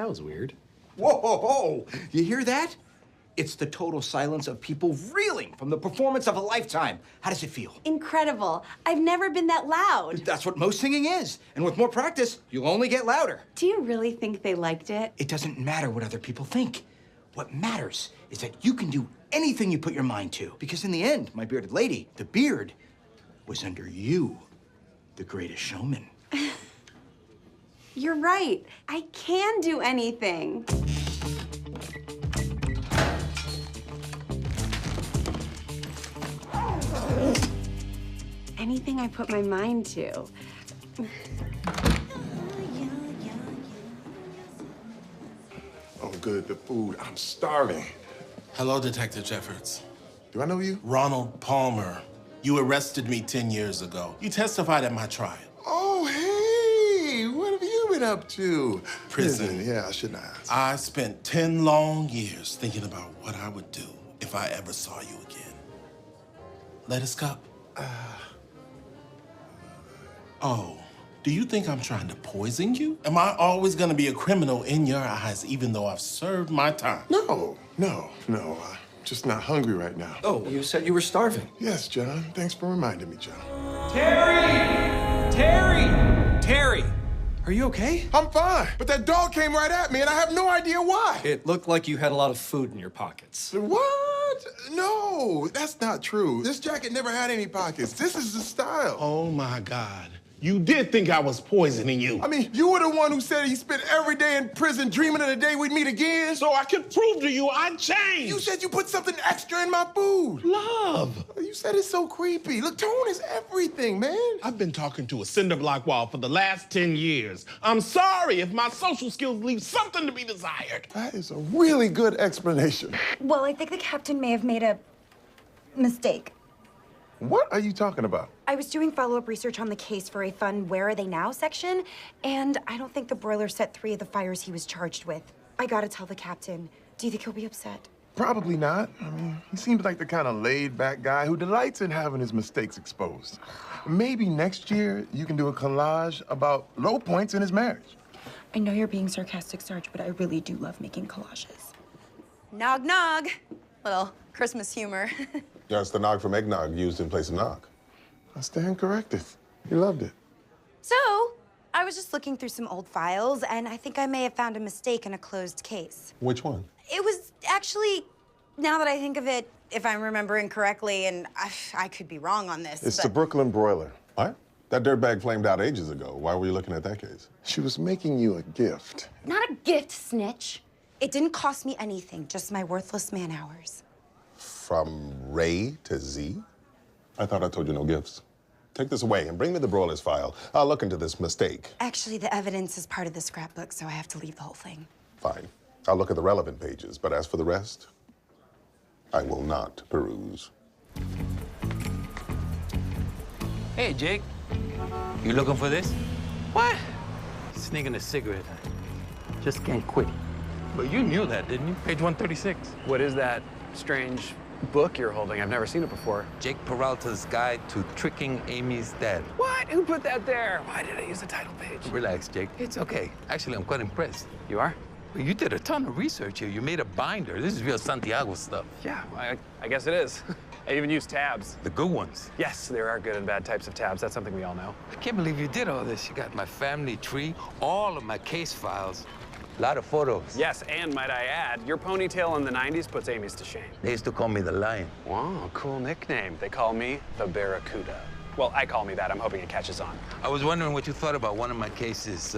was weird. Whoa, whoa, whoa! You hear that? It's the total silence of people reeling from the performance of a lifetime. How does it feel? Incredible. I've never been that loud. That's what most singing is. And with more practice, you'll only get louder. Do you really think they liked it? It doesn't matter what other people think. What matters is that you can do anything you put your mind to. Because in the end, my bearded lady, the beard was under you, the greatest showman. You're right. I can do anything. Anything I put my mind to. Oh, good, the food. I'm starving. Hello, Detective Jeffords. Do I know you? Ronald Palmer. You arrested me 10 years ago. You testified at my trial. Oh, hey! What have you been up to? Prison. Yeah, I shouldn't have asked. I spent 10 long years thinking about what I would do if I ever saw you again. Lettuce cup? Oh, do you think I'm trying to poison you? Am I always gonna be a criminal in your eyes even though I've served my time? No. I'm just not hungry right now. Oh, you said you were starving. Yes, John. Thanks for reminding me, John. Terry! Are you okay? I'm fine, but that dog came right at me and I have no idea why. It looked like you had a lot of food in your pockets. What? No, that's not true. This jacket never had any pockets. This is the style. Oh my God. You did think I was poisoning you. I mean, you were the one who said he spent every day in prison dreaming of the day we'd meet again. So I could prove to you I changed. You said you put something extra in my food. Love. You said it's so creepy. Look, tone is everything, man. I've been talking to a cinder block wall for the last 10 years. I'm sorry if my social skills leave something to be desired. That is a really good explanation. Well, I think the captain may have made a mistake. What are you talking about? I was doing follow-up research on the case for a fun Where Are They Now section, and I don't think the broiler set 3 of the fires he was charged with. I gotta tell the captain. Do you think he'll be upset? Probably not. I mean, he seems like the kind of laid-back guy who delights in having his mistakes exposed. Maybe next year you can do a collage about low points in his marriage. I know you're being sarcastic, Sarge, but I really do love making collages. Nog nog. Little Christmas humor. Yeah, it's the nog from eggnog used in place of nog. I stand corrected. He loved it. So, I was just looking through some old files, and I think I may have found a mistake in a closed case. Which one? It was actually, now that I think of it, if I'm remembering correctly, and I could be wrong on this, It's but... the Brooklyn broiler. What? That dirtbag flamed out ages ago. Why were you looking at that case? She was making you a gift. Not a gift, snitch. It didn't cost me anything, just my worthless man-hours. From Ray to Z? I thought I told you no gifts. Take this away and bring me the broiler's file. I'll look into this mistake. Actually, the evidence is part of the scrapbook, so I have to leave the whole thing. Fine. I'll look at the relevant pages, but as for the rest, I will not peruse. Hey, Jake. You looking for this? What? Sneaking a cigarette. Just can't quit. But you knew that, didn't you? Page 136. What is that strange book you're holding? I've never seen it before. Jake Peralta's Guide to Tricking Amy's Dad. What? Who put that there? Why did I use the title page? Relax, Jake. It's okay. Actually, I'm quite impressed. You are? Well, you did a ton of research here. You made a binder. This is real Santiago stuff. Yeah, I guess it is. I even use tabs. The good ones. Yes, there are good and bad types of tabs. That's something we all know. I can't believe you did all this. You got my family tree, all of my case files, a lot of photos. Yes, and might I add, your ponytail in the 90s puts Amy's to shame. They used to call me the Lion. Wow, cool nickname. They call me the Barracuda. Well, I call me that. I'm hoping it catches on. I was wondering what you thought about one of my cases,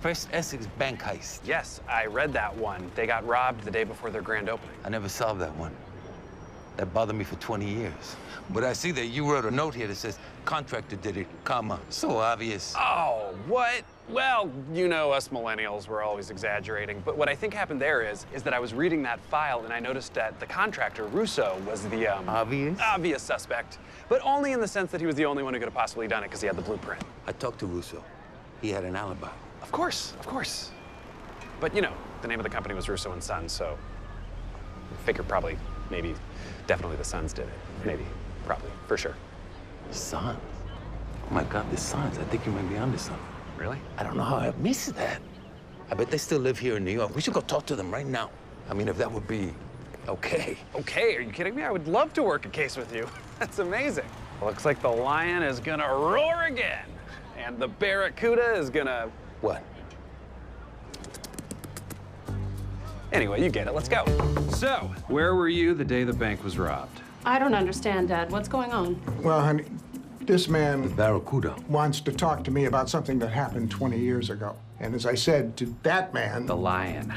First Essex bank heist. Yes, I read that one. They got robbed the day before their grand opening. I never solved that one. That bothered me for 20 years. But I see that you wrote a note here that says, contractor did it, comma. So obvious. Oh, what? Well, you know, us millennials, we're always exaggerating. But what I think happened there is that I was reading that file and I noticed that the contractor, Russo, was the, obvious suspect. But only in the sense that he was the only one who could have possibly done it because he had the blueprint. I talked to Russo. He had an alibi. Of course, of course. But, you know, the name of the company was Russo and Sons, so I figure probably, maybe, definitely the Sons did it. Maybe, probably, for sure. Sons? Oh my God, the Sons. I think you might be onto something. Really? I don't know how I missed that. I bet they still live here in New York. We should go talk to them right now. I mean, if that would be okay. Okay, are you kidding me? I would love to work a case with you. That's amazing. Looks like the lion is gonna roar again. And the barracuda is gonna... What? Anyway, you get it. Let's go. So, where were you the day the bank was robbed? I don't understand, Dad. What's going on? Well, honey, this man Barracuda. wants to talk to me about something that happened 20 years ago. And as I said to that man, The lion.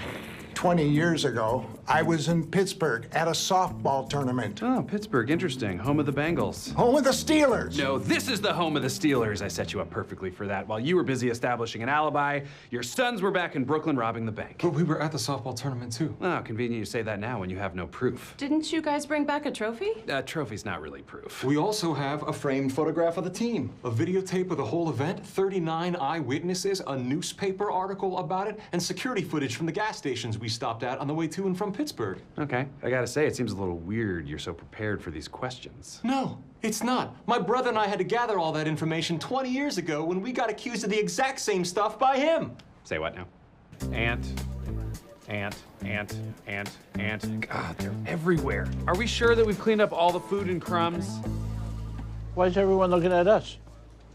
20 years ago, I was in Pittsburgh at a softball tournament. Oh, Pittsburgh, interesting. Home of the Bengals. Home of the Steelers. No, this is the home of the Steelers. I set you up perfectly for that. While you were busy establishing an alibi, your sons were back in Brooklyn robbing the bank. But we were at the softball tournament, too. Oh, convenient you say that now when you have no proof. Didn't you guys bring back a trophy? Trophy's not really proof. We also have a framed photograph of the team, a videotape of the whole event, 39 eyewitnesses, a newspaper article about it, and security footage from the gas stations we stopped at on the way to and from Pittsburgh. Okay, I gotta say, it seems a little weird you're so prepared for these questions. No, it's not. My brother and I had to gather all that information 20 years ago when we got accused of the exact same stuff by him. Say what now? Ant. God, they're everywhere. Are we sure that we've cleaned up all the food and crumbs? Why is everyone looking at us?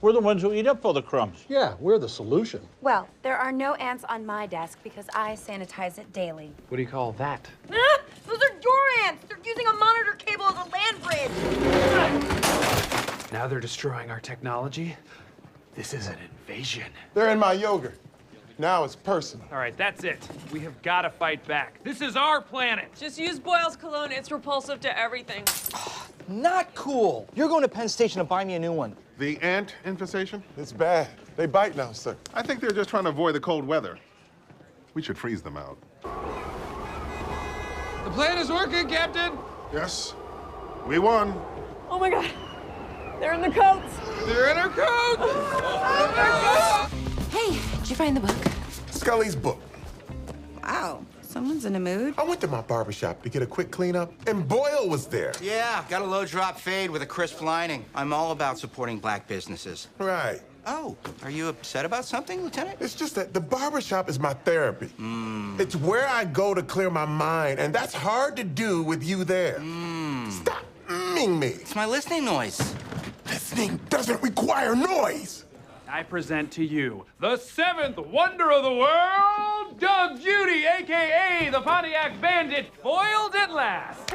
We're the ones who eat up all the crumbs. Yeah, we're the solution. Well, there are no ants on my desk because I sanitize it daily. What do you call that? Ah, those are your ants! They're using a monitor cable as a land bridge! Now they're destroying our technology? This is an invasion. They're in my yogurt. Now it's personal. All right, that's it. We have got to fight back. This is our planet. Just use Boyle's cologne. It's repulsive to everything. Not cool. You're going to Penn Station to buy me a new one. The ant infestation? It's bad. They bite now, sir. I think they're just trying to avoid the cold weather. We should freeze them out. The plan is working, Captain. Yes, we won. Oh my God. They're in the coats. They're in our coats. Hey, did you find the book? Scully's book. Wow, someone's in a mood. I went to my barbershop to get a quick cleanup, and Boyle was there. Yeah, got a low-drop fade with a crisp lining. I'm all about supporting black businesses. Right. Oh, are you upset about something, Lieutenant? It's just that the barbershop is my therapy. It's where I go to clear my mind, and that's hard to do with you there. Stop me. It's my listening noise. Listening doesn't require noise. I present to you the seventh wonder of the world, Doug Judy, a.k.a. the Pontiac Bandit, foiled at last.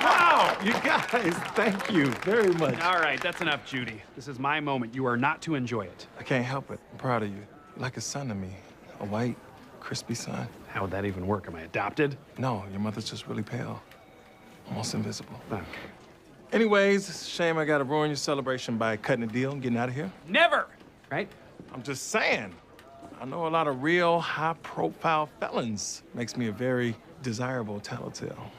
Wow, you guys, thank you very much. All right, that's enough, Judy. This is my moment. You are not to enjoy it. I can't help it. I'm proud of you. You're like a son to me. A white, crispy son. How would that even work? Am I adopted? No, your mother's just really pale. Almost invisible. Okay. Anyways, it's a shame I gotta ruin your celebration by cutting a deal and getting out of here. Never, right? I'm just saying. I know a lot of real high-profile felons. Makes me a very desirable tattletale.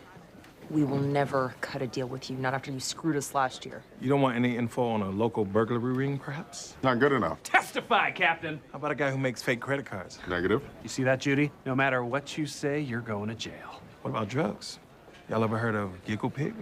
We will never cut a deal with you, not after you screwed us last year. You don't want any info on a local burglary ring, perhaps? Not good enough. Testify, Captain. How about a guy who makes fake credit cards? Negative. You see that, Judy? No matter what you say, you're going to jail. What about drugs? Y'all ever heard of Giggle Pig?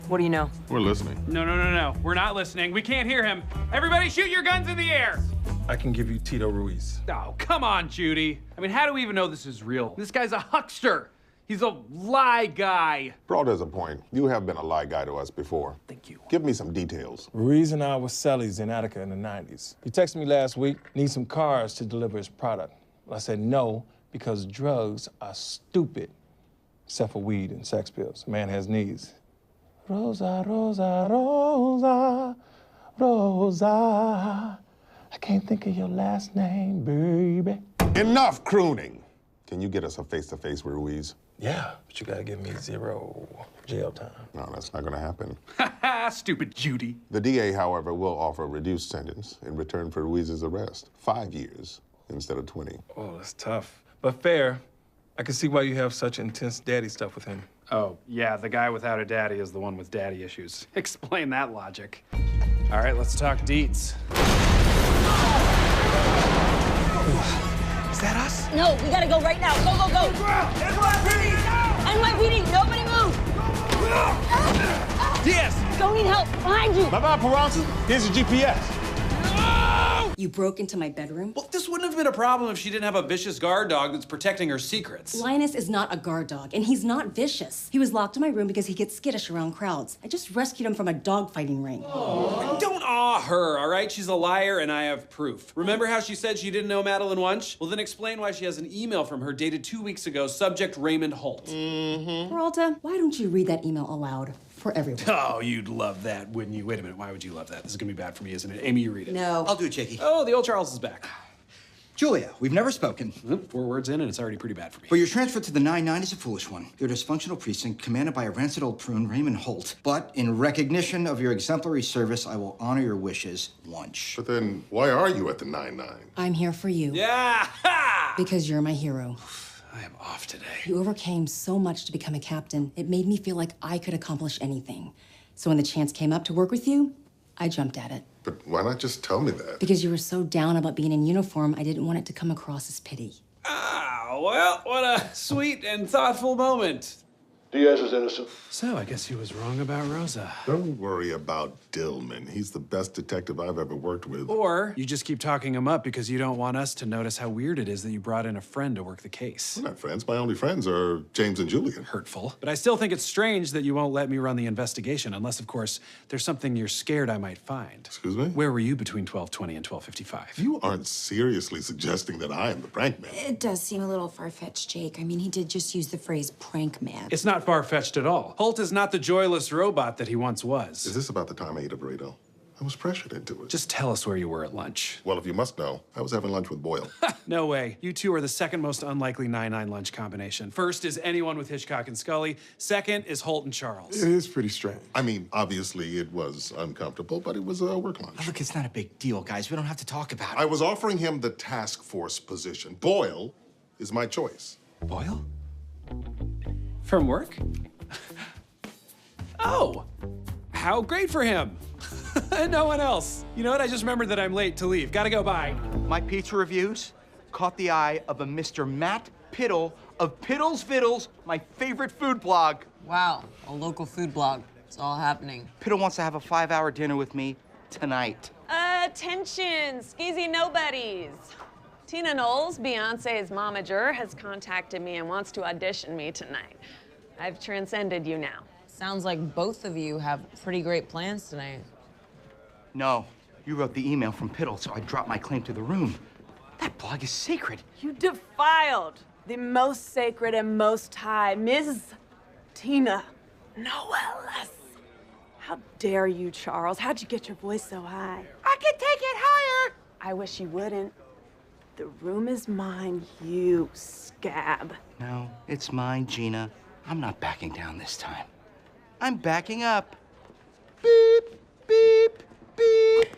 What do you know? We're listening. No. We're not listening. We can't hear him. Everybody shoot your guns in the air. I can give you Tito Ruiz. Oh, come on, Judy. I mean, how do we even know this is real? This guy's a huckster. He's a lie guy. Broad has a point. You have been a lie guy to us before. Thank you. Give me some details. Ruiz and I were cellies in Attica in the 90s. He texted me last week, need some cars to deliver his product. Well, I said no, because drugs are stupid. Except for weed and sex pills. A man has needs. Rosa, Rosa, Rosa, Rosa. I can't think of your last name, baby. Enough crooning. Can you get us a face-to-face with Ruiz? Yeah, but you gotta give me 0 jail time. No, that's not gonna happen. Stupid Judy. The DA, however, will offer a reduced sentence in return for Ruiz's arrest. 5 years instead of 20. Oh, that's tough. But fair. I can see why you have such intense daddy stuff with him. Oh, yeah, the guy without a daddy is the one with daddy issues. Explain that logic. All right, let's talk deets. Is that us? No, we gotta go right now. Go, go, go. NYPD! NYPD, nobody move! Diaz! Don't need help. Behind you. Bye-bye, Peralta. Here's your GPS. No! You broke into my bedroom? Well, this wouldn't have been a problem if she didn't have a vicious guard dog that's protecting her secrets. Linus is not a guard dog, and he's not vicious. He was locked in my room because he gets skittish around crowds. I just rescued him from a dogfighting ring. Aww. Don't awe her, all right? She's a liar, and I have proof. Remember how she said she didn't know Madeline Wunsch? Well, then explain why she has an email from her dated 2 weeks ago, subject Raymond Holt. Peralta, why don't you read that email aloud for everyone? Oh, you'd love that, wouldn't you? Wait a minute, why would you love that? This is gonna be bad for me, isn't it? Amy, you read it. No. I'll do it, Jakey. Oh, the old Charles is back. Julia, we've never spoken. 4 words in, and it's already pretty bad for me. Well, your transfer to the 99's is a foolish one. Your dysfunctional precinct, commanded by a rancid old prune, Raymond Holt. But in recognition of your exemplary service, I will honor your wishes, Wunsch. But then, why are you at the 99? I'm here for you. Yeah! Because you're my hero. I am off today. You overcame so much to become a captain. It made me feel like I could accomplish anything. So when the chance came up to work with you, I jumped at it. But why not just tell me that? Because you were so down about being in uniform, I didn't want it to come across as pity. Ah, well, what a sweet and thoughtful moment. Diaz is innocent. So, I guess he was wrong about Rosa. Don't worry about Dillman. He's the best detective I've ever worked with. Or you just keep talking him up because you don't want us to notice how weird it is that you brought in a friend to work the case. We're not friends. My only friends are James and Julian. Hurtful. But I still think it's strange that you won't let me run the investigation, unless, of course, there's something you're scared I might find. Excuse me? Where were you between 12:20 and 12:55? You aren't seriously suggesting that I am the prank man. It does seem a little far-fetched, Jake. I mean, he did just use the phrase prank man. It's not far-fetched at all. Holt is not the joyless robot that he once was. Is this about the time I ate a burrito? I was pressured into it. Just tell us where you were at lunch. Well, if you must know, I was having lunch with Boyle. No way. You two are the second most unlikely 9-9 lunch combination. First is anyone with Hitchcock and Scully. Second is Holt and Charles. It is pretty strange. I mean, obviously it was uncomfortable, but it was a work lunch. Oh, look, it's not a big deal, guys. We don't have to talk about it. I was offering him the task force position. Boyle is my choice. Boyle? From work? Oh, how great for him. And no one else. You know what? I just remembered that I'm late to leave. Gotta go, bye. My pizza reviews caught the eye of a Mr. Matt Piddle of Piddle's Viddles, my favorite food blog. Wow, a local food blog. It's all happening. Piddle wants to have a 5-hour dinner with me tonight. Attention, skeezy nobodies. Tina Knowles, Beyonce's momager, has contacted me and wants to audition me tonight. I've transcended you now. Sounds like both of you have pretty great plans tonight. No, you wrote the email from Piddle, so I dropped my claim to the room. That blog is sacred. You defiled the most sacred and most high, Ms. Tina Knowles. How dare you, Charles? How'd you get your voice so high? I can take it higher. I wish you wouldn't. The room is mine, you scab. No, it's mine, Gina. I'm not backing down this time. I'm backing up. Beep, beep, beep.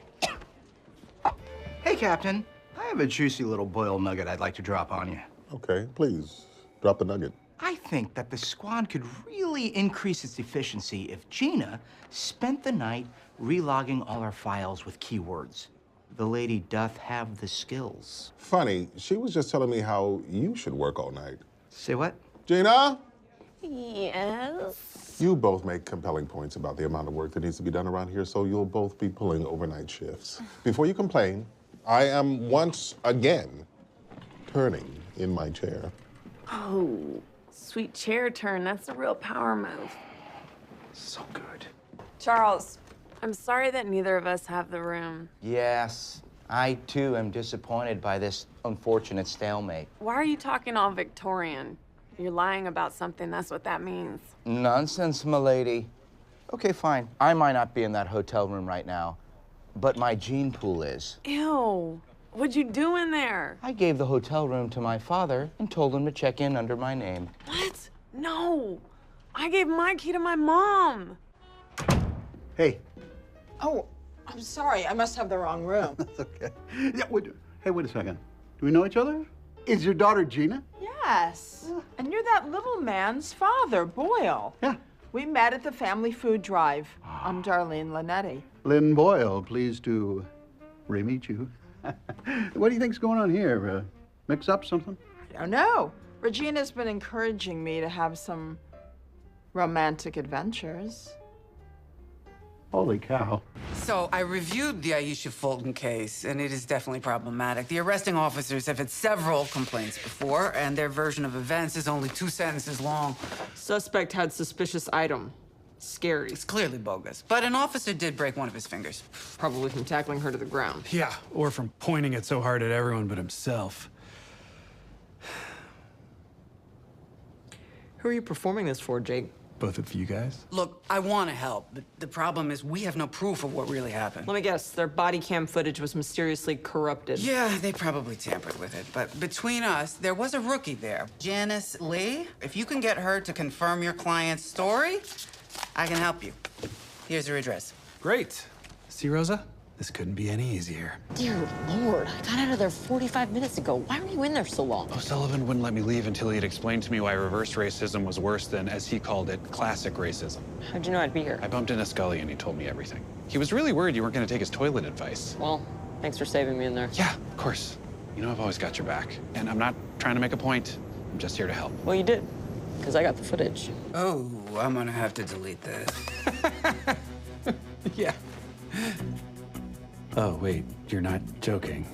Hey, Captain. I have a juicy little Boyle nugget I'd like to drop on you. Okay, please, drop the nugget. I think that the squad could really increase its efficiency if Gina spent the night relogging all our files with keywords. The lady doth have the skills. Funny, she was just telling me how you should work all night. Say what? Gina? Yes? You both make compelling points about the amount of work that needs to be done around here, so you'll both be pulling overnight shifts. Before you complain, I am once again turning in my chair. Oh, sweet chair turn. That's a real power move. So good. Charles, I'm sorry that neither of us have the room. Yes, I too am disappointed by this unfortunate stalemate. Why are you talking all Victorian? You're lying about something, that's what that means. Nonsense, m'lady. Okay, fine. I might not be in that hotel room right now, but my gene pool is. Ew, what'd you do in there? I gave the hotel room to my father and told him to check in under my name. What? No, I gave my key to my mom. Hey. Oh, I'm sorry. I must have the wrong room. That's okay. Yeah, hey, wait a second. Do we know each other? Is your daughter Gina? Yes. Yeah. And you're that little man's father, Boyle. Yeah. We met at the family food drive. I'm Darlene Linetti. Lynn Boyle, pleased to re-meet you. What do you think's going on here? Mix up something? I don't know. Regina's been encouraging me to have some romantic adventures. Holy cow. So I reviewed the Aisha Fulton case, and it is definitely problematic. The arresting officers have had several complaints before, and their version of events is only 2 sentences long. Suspect had suspicious item. Scary. It's clearly bogus. But an officer did break one of his fingers. Probably from tackling her to the ground. Yeah, or from pointing it so hard at everyone but himself. Who are you performing this for, Jake? Both of you guys? Look, I want to help, but the problem is we have no proof of what really happened. Let me guess, their body cam footage was mysteriously corrupted. Yeah, they probably tampered with it. But between us, there was a rookie there, Janice Lee. If you can get her to confirm your client's story, I can help you. Here's her address. Great. See, Rosa? This couldn't be any easier. Dear Lord, I got out of there 45 minutes ago. Why were you in there so long? O'Sullivan wouldn't let me leave until he had explained to me why reverse racism was worse than, as he called it, classic racism. How'd you know I'd be here? I bumped into Scully and he told me everything. He was really worried you weren't going to take his toilet advice. Well, thanks for saving me in there. Yeah, of course. You know I've always got your back. And I'm not trying to make a point. I'm just here to help. Well, you did, because I got the footage. Oh, I'm gonna have to delete this. Yeah. Oh, wait, you're not joking.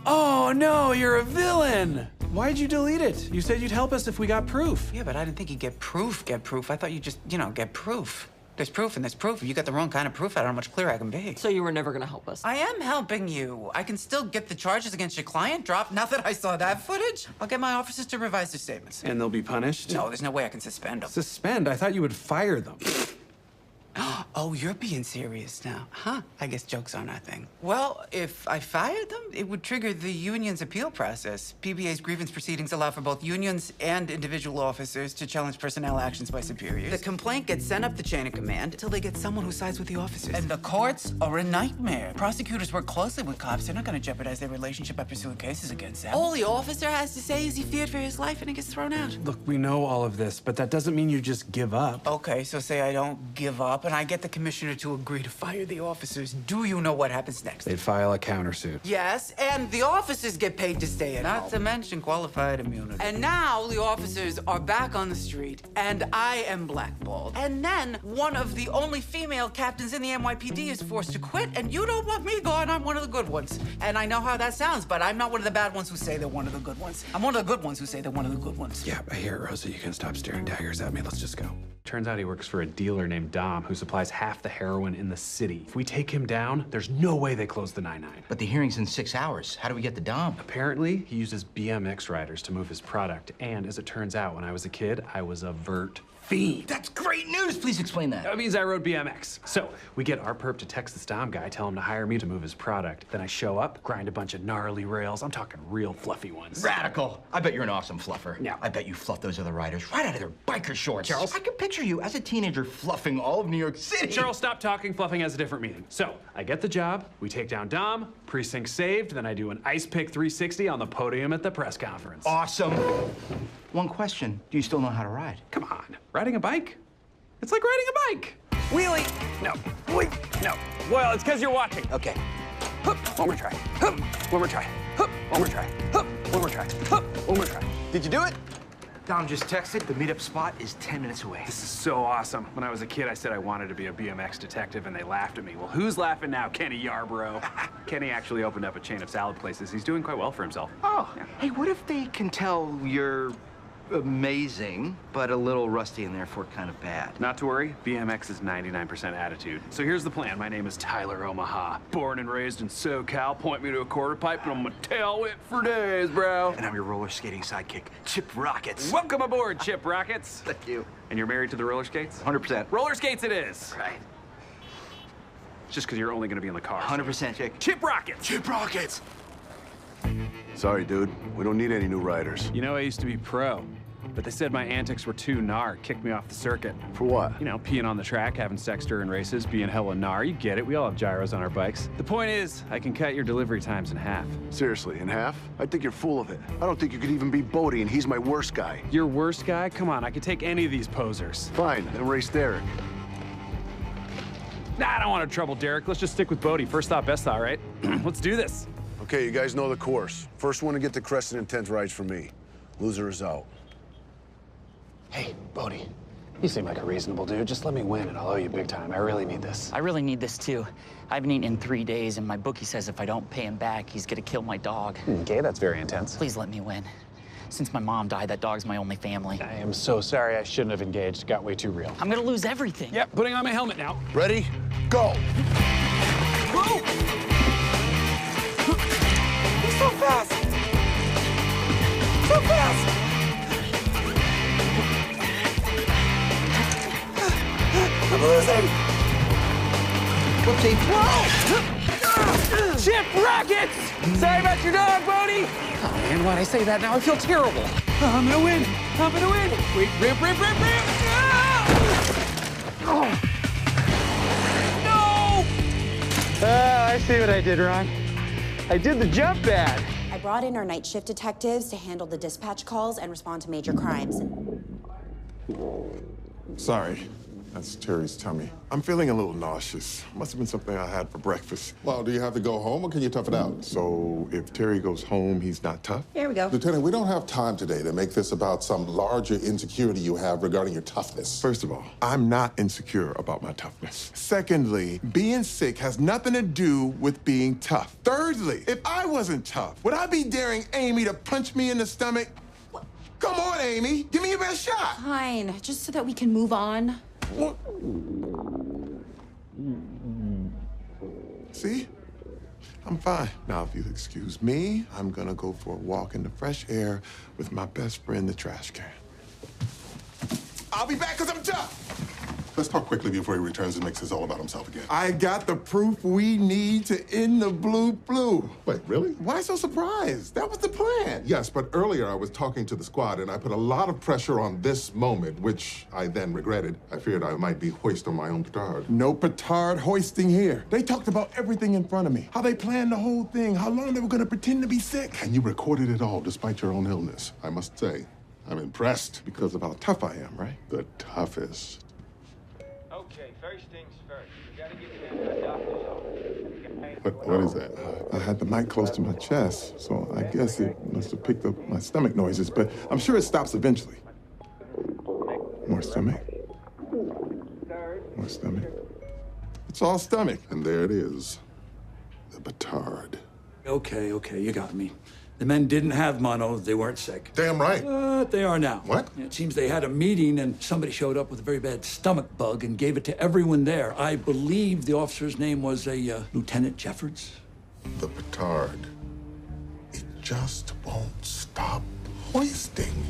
Oh, no, you're a villain! Why'd you delete it? You said you'd help us if we got proof. Yeah, but I didn't think you'd get proof. I thought you'd just, get proof. There's proof and there's proof. If you got the wrong kind of proof, I don't know how much clearer I can be. So you were never gonna help us? I am helping you. I can still get the charges against your client dropped. Now that I saw that footage, I'll get my officers to revise their statements. And they'll be punished? No, there's no way I can suspend them. Suspend? I thought you would fire them. Oh, you're being serious now. Huh? I guess jokes aren't our thing. Well, if I fired them, it would trigger the union's appeal process. PBA's grievance proceedings allow for both unions and individual officers to challenge personnel actions by superiors. The complaint gets sent up the chain of command until they get someone who sides with the officers. And the courts are a nightmare. Prosecutors work closely with cops. They're not going to jeopardize their relationship by pursuing cases against them. All the officer has to say is he feared for his life and he gets thrown out. Look, we know all of this, but that doesn't mean you just give up. Okay, so say I don't give up and I get the commissioner to agree to fire the officers. Do you know what happens next? They'd file a countersuit. Yes, and the officers get paid to stay at home. Not to mention qualified immunity. And now the officers are back on the street, and I am blackballed. And then one of the only female captains in the NYPD is forced to quit, and you don't want me gone. I'm one of the good ones. And I know how that sounds, but I'm not one of the bad ones who say they're one of the good ones. I'm one of the good ones who say they're one of the good ones. Yeah, I hear it, Rosa. You can stop staring daggers at me. Let's just go. Turns out he works for a dealer named Dom who supplies half the heroin in the city. If we take him down, there's no way they close the 99. But the hearing's in 6 hours. How do we get the Dom? Apparently, he uses BMX riders to move his product. And as it turns out, when I was a kid, I was a vert fiend. That's great news. Please explain that. That means I rode BMX. So we get our perp to text this Dom guy, tell him to hire me to move his product. Then I show up, grind a bunch of gnarly rails. I'm talking real fluffy ones. Radical. I bet you're an awesome fluffer. Yeah. I bet you fluff those other riders right out of their biker shorts. Charles? I can picture you as a teenager fluffing all of New York City. Charles, stop talking. Fluffing has a different meaning. So I get the job, we take down Dom, Precinct saved, then I do an ice pick 360 on the podium at the press conference. Awesome. One question. Do you still know how to ride? Come on. Riding a bike? It's like riding a bike. Wheelie. No. Wheelie. No. Well, it's because you're watching. Okay. Hup. One more try. Hup. One more try. Hup. One more try. Hup. One more try. Hup. One more try. Did you do it? Dom just texted. The meetup spot is 10 minutes away. This is so awesome. When I was a kid, I said I wanted to be a BMX detective, and they laughed at me. Well, who's laughing now? Kenny Yarborough. Kenny actually opened up a chain of salad places. He's doing quite well for himself. Oh. Yeah. Hey, what if they can tell you're amazing, but a little rusty and therefore kind of bad? Not to worry, BMX is 99% attitude. So here's the plan. My name is Tyler Omaha. Born and raised in SoCal. Point me to a quarter pipe and I'm gonna tail whip for days, bro. And I'm your roller skating sidekick, Chip Rockets. Welcome aboard, Chip Rockets. Thank you. And you're married to the roller skates? 100%. Roller skates it is. Right. It's just because you're only gonna be in the car. 100%, Chick. Chip Rockets. Chip Rockets. Sorry, dude. We don't need any new riders. You know, I used to be pro. But they said my antics were too gnar, kicked me off the circuit. For what? You know, peeing on the track, having sex during races, being hella gnar. You get it, we all have gyros on our bikes. The point is, I can cut your delivery times in half. Seriously, in half? I think you're full of it. I don't think you could even beat Bodie, and he's my worst guy. Your worst guy? Come on, I could take any of these posers. Fine, then race Derek. Nah, I don't want to trouble Derek. Let's just stick with Bodie. First thought, best thought, right? Let's do this. Okay, you guys know the course. First one to get to Crescent in 10th rides for me. Loser is out. Hey, Bodie. You seem like a reasonable dude. Just let me win and I'll owe you big time. I really need this. I really need this too. I haven't eaten in 3 days, and my bookie says if I don't pay him back, he's gonna kill my dog. Okay, that's very intense. Please let me win. Since my mom died, that dog's my only family. I am so sorry. I shouldn't have engaged. Got way too real. I'm gonna lose everything. Yep, putting on my helmet now. Ready? Go! Whoa! He's so fast! So fast! I'm losing! Whoopsie. Whoa! Chip rockets! Sorry about your dog, Bodie. Oh, man, why'd I say that now? I feel terrible. Oh, I'm gonna win. I'm gonna win. Wait, ramp. Ah! Oh! No! I see what I did wrong. I did the jump bad. I brought in our night shift detectives to handle the dispatch calls and respond to major crimes. Sorry. That's Terry's tummy. I'm feeling a little nauseous. Must have been something I had for breakfast. Well, do you have to go home or can you tough it out? So if Terry goes home, he's not tough? Here we go. Lieutenant, we don't have time today to make this about some larger insecurity you have regarding your toughness. First of all, I'm not insecure about my toughness. Secondly, being sick has nothing to do with being tough. Thirdly, if I wasn't tough, would I be daring Amy to punch me in the stomach? Come on, Amy. Give me your best shot. Fine, just so that we can move on. See? I'm fine. Now, if you'll excuse me, I'm gonna go for a walk in the fresh air with my best friend, the trash can. I'll be back because I'm tough. Let's talk quickly before he returns and makes this all about himself again. I got the proof we need to end the blue. Wait, really? Why so surprised? That was the plan. Yes, but earlier I was talking to the squad and I put a lot of pressure on this moment, which I then regretted. I feared I might be hoisted on my own petard. No petard hoisting here. They talked about everything in front of me. How they planned the whole thing, how long they were gonna pretend to be sick. And you recorded it all despite your own illness. I must say, I'm impressed. Because of how tough I am, right? The toughest. Okay, first things first. We gotta get to that doctor's office. What is that? I had the mic close to my chest, so I guess it must have picked up my stomach noises, but I'm sure it stops eventually. More stomach. More stomach. It's all stomach. And there it is. The petard. Okay, you got me. The men didn't have mono, they weren't sick. Damn right. But they are now. What? It seems they had a meeting and somebody showed up with a very bad stomach bug and gave it to everyone there. I believe the officer's name was Lieutenant Jeffords. The petard. It just won't stop hoisting.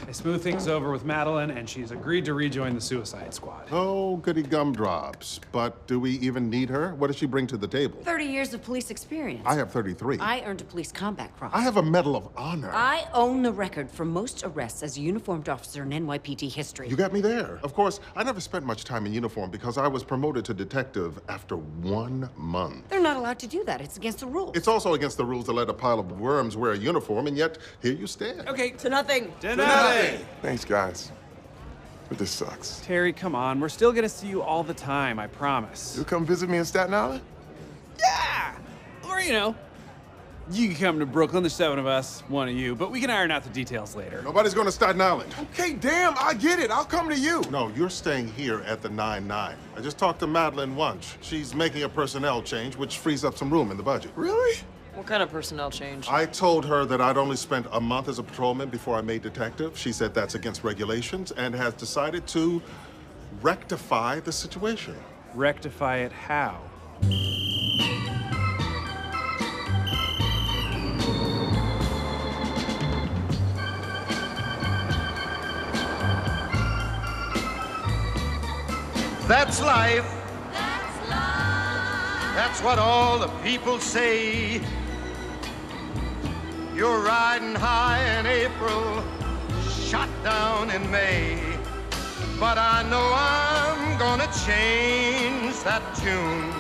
I smooth things over with Madeline, and she's agreed to rejoin the Suicide Squad. Oh, goody gumdrops. But do we even need her? What does she bring to the table? 30 years of police experience. I have 33. I earned a police combat cross. I have a Medal of Honor. I own the record for most arrests as a uniformed officer in NYPD history. You got me there. Of course, I never spent much time in uniform because I was promoted to detective after 1 month. They're not allowed to do that. It's against the rules. It's also against the rules to let a pile of worms wear a uniform, and yet here you stand. Okay, To nothing. to nothing. Thanks, guys. But this sucks. Terry, come on. We're still gonna see you all the time, I promise. You'll come visit me in Staten Island? Yeah! Or, you know, you can come to Brooklyn. There's 7 of us, 1 of you, but we can iron out the details later. Nobody's going to Staten Island. Okay, damn, I get it. I'll come to you. No, you're staying here at the 99. I just talked to Madeline Wunsch. She's making a personnel change, which frees up some room in the budget. Really? What kind of personnel change? I told her that I'd only spent a month as a patrolman before I made detective. She said that's against regulations and has decided to rectify the situation. Rectify it how? That's life. That's life. That's what all the people say. You're riding high in April, shot down in May. But I know I'm gonna change that tune.